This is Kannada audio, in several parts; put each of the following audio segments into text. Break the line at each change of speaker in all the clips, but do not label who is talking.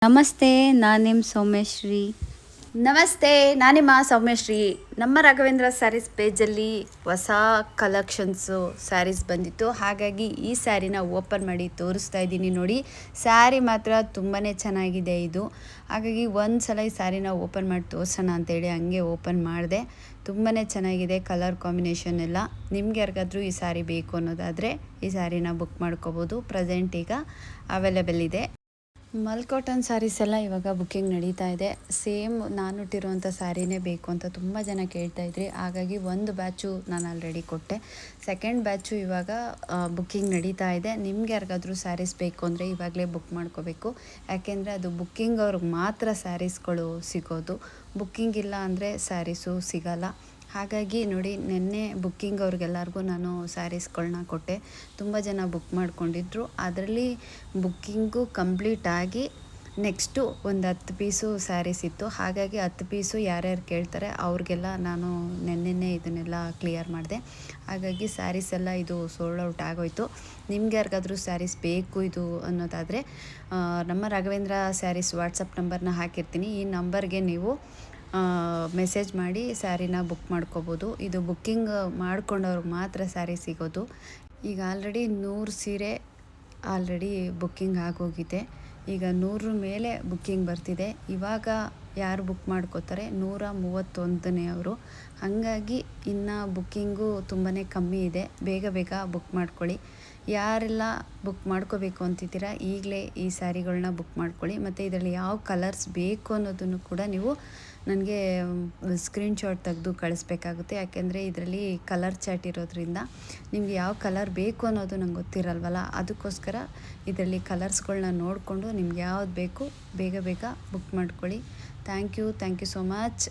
ನಮಸ್ತೆ, ನಾನು ನಿಮ್ಮ ಸೌಮ್ಯಶ್ರೀ.
ನಮಸ್ತೆ, ನಾನಿಮ್ಮ ಸೌಮ್ಯಶ್ರೀ. ನಮ್ಮ ರಾಘವೇಂದ್ರ ಸ್ಯಾರೀಸ್ ಪೇಜಲ್ಲಿ ಹೊಸ ಕಲೆಕ್ಷನ್ಸು ಸ್ಯಾರೀಸ್ ಬಂದಿತ್ತು. ಹಾಗಾಗಿ ಈ ಸ್ಯಾರಿನ ಓಪನ್ ಮಾಡಿ ತೋರಿಸ್ತಾ ಇದ್ದೀನಿ ನೋಡಿ. ಸ್ಯಾರಿ ಮಾತ್ರ ತುಂಬಾ ಚೆನ್ನಾಗಿದೆ ಇದು. ಹಾಗಾಗಿ ಒಂದು ಸಲ ಈ ಸ್ಯಾರಿನ ಓಪನ್ ಮಾಡಿ ತೋರಿಸೋಣ ಅಂತೇಳಿ ಹಂಗೆ ಓಪನ್ ಮಾಡಿದೆ. ತುಂಬಾ ಚೆನ್ನಾಗಿದೆ ಕಲರ್ ಕಾಂಬಿನೇಷನ್ ಎಲ್ಲ. ನಿಮ್ಗೆ ಯಾರಿಗಾದ್ರೂ ಈ ಸ್ಯಾರಿ ಬೇಕು ಅನ್ನೋದಾದರೆ ಈ ಸ್ಯಾರಿನ ಬುಕ್ ಮಾಡ್ಕೋಬೋದು. ಪ್ರೆಸೆಂಟ್ ಈಗ ಅವೈಲೇಬಲ್ ಇದೆ. ಮಲ್ ಕಾಟನ್ ಸ್ಯಾರೀಸ್ ಎಲ್ಲ ಇವಾಗ ಬುಕ್ಕಿಂಗ್ ನಡೀತಾ ಇದೆ. ಸೇಮ್ ನಾನು ಉಟ್ಟಿರುವಂಥ ಸ್ಯಾರಿನೇ ಬೇಕು ಅಂತ ತುಂಬ ಜನ ಕೇಳ್ತಾಯಿದ್ರಿ. ಹಾಗಾಗಿ ಒಂದು ಬ್ಯಾಚು ನಾನು ಆಲ್ರೆಡಿ ಕೊಟ್ಟೆ. ಸೆಕೆಂಡ್ ಬ್ಯಾಚು ಇವಾಗ ಬುಕ್ಕಿಂಗ್ ನಡೀತಾ ಇದೆ. ನಿಮ್ಗೆ ಯಾರಿಗಾದ್ರೂ ಸ್ಯಾರೀಸ್ ಬೇಕು ಅಂದರೆ ಇವಾಗಲೇ ಬುಕ್ ಮಾಡ್ಕೋಬೇಕು. ಯಾಕೆಂದರೆ ಅದು ಬುಕ್ಕಿಂಗ್ ಅವ್ರಿಗೆ ಮಾತ್ರ ಸ್ಯಾರೀಸ್ಗಳು ಸಿಗೋದು. ಬುಕ್ಕಿಂಗ್ ಇಲ್ಲ ಅಂದರೆ ಸ್ಯಾರೀಸು ಸಿಗಲ್ಲ. ಹಾಗಾಗಿ ನೋಡಿ, ನಿನ್ನೆ ಬುಕ್ಕಿಂಗ್ ಅವ್ರಿಗೆಲ್ಲರಿಗೂ ನಾನು ಸ್ಯಾರೀಸ್ಗಳನ್ನ ಕೊಟ್ಟೆ. ತುಂಬ ಜನ ಬುಕ್ ಮಾಡ್ಕೊಂಡಿದ್ರು. ಅದರಲ್ಲಿ ಬುಕ್ಕಿಂಗು ಕಂಪ್ಲೀಟ್ ಆಗಿ ನೆಕ್ಸ್ಟು ಒಂದು 10 ಪೀಸು ಸ್ಯಾರೀಸ್ ಇತ್ತು. ಹಾಗಾಗಿ 10 ಪೀಸು ಯಾರ್ಯಾರು ಕೇಳ್ತಾರೆ ಅವ್ರಿಗೆಲ್ಲ ನಾನು ನೆನ್ನೆನೇ ಇದನ್ನೆಲ್ಲ ಕ್ಲಿಯರ್ ಮಾಡಿದೆ. ಹಾಗಾಗಿ ಸ್ಯಾರೀಸ್ ಎಲ್ಲ ಇದು ಸೋಲ್ಡ್ ಔಟ್ ಆಗೋಯಿತು. ನಿಮ್ಗೆ ಯಾರಿಗಾದ್ರೂ ಸ್ಯಾರೀಸ್ ಬೇಕು ಇದು ಅನ್ನೋದಾದರೆ ನಮ್ಮ ರಾಘವೇಂದ್ರ ಸ್ಯಾರೀಸ್ ವಾಟ್ಸಪ್ ನಂಬರ್ನ ಹಾಕಿರ್ತೀನಿ. ಈ ನಂಬರ್ಗೆ ನೀವು ಮೆಸೇಜ್ ಮಾಡಿ ಸ್ಯಾರಿನ ಬುಕ್ ಮಾಡ್ಕೋಬೋದು. ಇದು ಬುಕ್ಕಿಂಗ್ ಮಾಡ್ಕೊಂಡವ್ರಿಗೆ ಮಾತ್ರ ಸ್ಯಾರಿ ಸಿಗೋದು. ಈಗ ಆಲ್ರೆಡಿ 100 ಸೀರೆ ಆಲ್ರೆಡಿ ಬುಕ್ಕಿಂಗ್ ಆಗೋಗಿದೆ. ಈಗ 100 ಮೇಲೆ ಬುಕ್ಕಿಂಗ್ ಬರ್ತಿದೆ. ಇವಾಗ ಯಾರು ಬುಕ್ ಮಾಡ್ಕೋತಾರೆ 131ನೇ ಅವರು. ಹಾಗಾಗಿ ಇನ್ನು ಬುಕ್ಕಿಂಗು ತುಂಬಾ ಕಮ್ಮಿ ಇದೆ. ಬೇಗ ಬೇಗ ಬುಕ್ ಮಾಡ್ಕೊಳ್ಳಿ. ಯಾರೆಲ್ಲ ಬುಕ್ ಮಾಡ್ಕೋಬೇಕು ಅಂತಿದ್ದೀರಾ ಈಗಲೇ ಈ ಸ್ಯಾರಿಗಳನ್ನ ಬುಕ್ ಮಾಡ್ಕೊಳ್ಳಿ. ಮತ್ತು ಇದರಲ್ಲಿ ಯಾವ ಕಲರ್ಸ್ ಬೇಕು ಅನ್ನೋದನ್ನು ಕೂಡ ನೀವು ನನಗೆ ಸ್ಕ್ರೀನ್ಶಾಟ್ ತೆಗೆದು ಕಳಿಸ್ಬೇಕಾಗುತ್ತೆ. ಯಾಕೆಂದರೆ ಇದರಲ್ಲಿ ಕಲರ್ ಚಾಟ್ ಇರೋದ್ರಿಂದ ನಿಮಗೆ ಯಾವ ಕಲರ್ ಬೇಕು ಅನ್ನೋದು ನಂಗೆ ಗೊತ್ತಿರಲ್ವಲ್ಲ. ಅದಕ್ಕೋಸ್ಕರ ಇದರಲ್ಲಿ ಕಲರ್ಸ್ಗಳನ್ನ ನೋಡಿಕೊಂಡು ನಿಮ್ಗೆ ಯಾವ್ದು ಬೇಕು ಬೇಗ ಬೇಗ ಬುಕ್ ಮಾಡ್ಕೊಳ್ಳಿ. Thank you so much.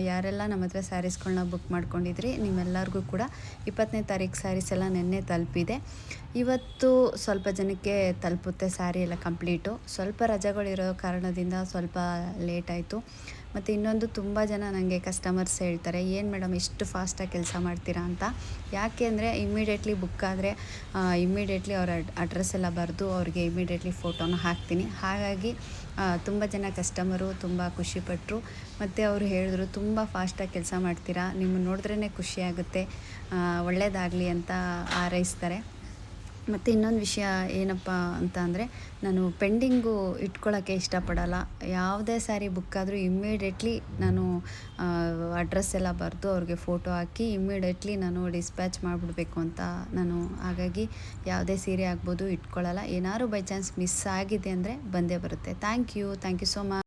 ಯಾರೆಲ್ಲ ನಮ್ಮ ಹತ್ರ ಸ್ಯಾರೀಸ್ಗಳನ್ನ ಬುಕ್ ಮಾಡ್ಕೊಂಡಿದ್ರಿ ನಿಮ್ಮೆಲ್ಲರಿಗೂ ಕೂಡ 20ನೇ ತಾರೀಕು ಸ್ಯಾರೀಸ್ ಎಲ್ಲ ನೆನ್ನೆ ತಲುಪಿದೆ. ಇವತ್ತು ಸ್ವಲ್ಪ ಜನಕ್ಕೆ ತಲುಪುತ್ತೆ ಸ್ಯಾರಿ ಎಲ್ಲ ಕಂಪ್ಲೀಟು. ಸ್ವಲ್ಪ ರಜೆಗಳಿರೋ ಕಾರಣದಿಂದ ಸ್ವಲ್ಪ ಲೇಟ್ ಆಯಿತು. ಮತ್ತು ಇನ್ನೊಂದು ತುಂಬ ಜನ ನನಗೆ ಕಸ್ಟಮರ್ಸ್ ಹೇಳ್ತಾರೆ, ಏನು ಮೇಡಮ್ ಇಷ್ಟು ಫಾಸ್ಟಾಗಿ ಕೆಲಸ ಮಾಡ್ತೀರಾ ಅಂತ. ಯಾಕೆ ಅಂದರೆ ಇಮ್ಮಿಡಿಯೇಟ್ಲಿ ಬುಕ್ ಆದರೆ ಇಮ್ಮಿಡಿಯೇಟ್ಲಿ ಅವರ ಅಡ್ರೆಸ್ ಎಲ್ಲ ಬರೆದು ಅವ್ರಿಗೆ ಇಮ್ಮಿಡಿಯೇಟ್ಲಿ ಫೋಟೋನ ಹಾಕ್ತೀನಿ. ಹಾಗಾಗಿ ತುಂಬ ಜನ ಕಸ್ಟಮರು ತುಂಬ ಖುಷಿಪಟ್ಟರು. ಮತ್ತು ಅವರು ಹೇಳಿದ್ರು, ತುಂಬ ಫಾಸ್ಟಾಗಿ ಕೆಲಸ ಮಾಡ್ತೀರಾ, ನಿಮ್ಮನ್ನು ನೋಡಿದ್ರೇ ಖುಷಿಯಾಗುತ್ತೆ, ಒಳ್ಳೆಯದಾಗಲಿ ಅಂತ ಹಾರೈಸ್ತಾರೆ. ಮತ್ತು ಇನ್ನೊಂದು ವಿಷಯ ಏನಪ್ಪ ಅಂತ ಅಂದರೆ, ನಾನು ಪೆಂಡಿಂಗು ಇಟ್ಕೊಳ್ಳೋಕ್ಕೆ ಇಷ್ಟಪಡಲ್ಲ. ಯಾವುದೇ ಸ್ಯಾರಿ ಬುಕ್ ಆದರೂ ಇಮ್ಮಿಡಿಯೇಟ್ಲಿ ನಾನು ಅಡ್ರೆಸ್ ಎಲ್ಲ ಬರೆದು ಅವ್ರಿಗೆ ಫೋಟೋ ಹಾಕಿ ಇಮ್ಮಿಡಿಯೇಟ್ಲಿ ನಾನು ಡಿಸ್ಪ್ಯಾಚ್ ಮಾಡಿಬಿಡ್ಬೇಕು ಅಂತ ನಾನು. ಹಾಗಾಗಿ ಯಾವುದೇ ಸೀರೆ ಆಗ್ಬೋದು ಇಟ್ಕೊಳ್ಳಲ್ಲ. ಏನಾದ್ರು ಬೈ ಚಾನ್ಸ್ ಮಿಸ್ ಆಗಿದೆ ಅಂದರೆ ಬಂದೇ ಬರುತ್ತೆ. Thank you so much.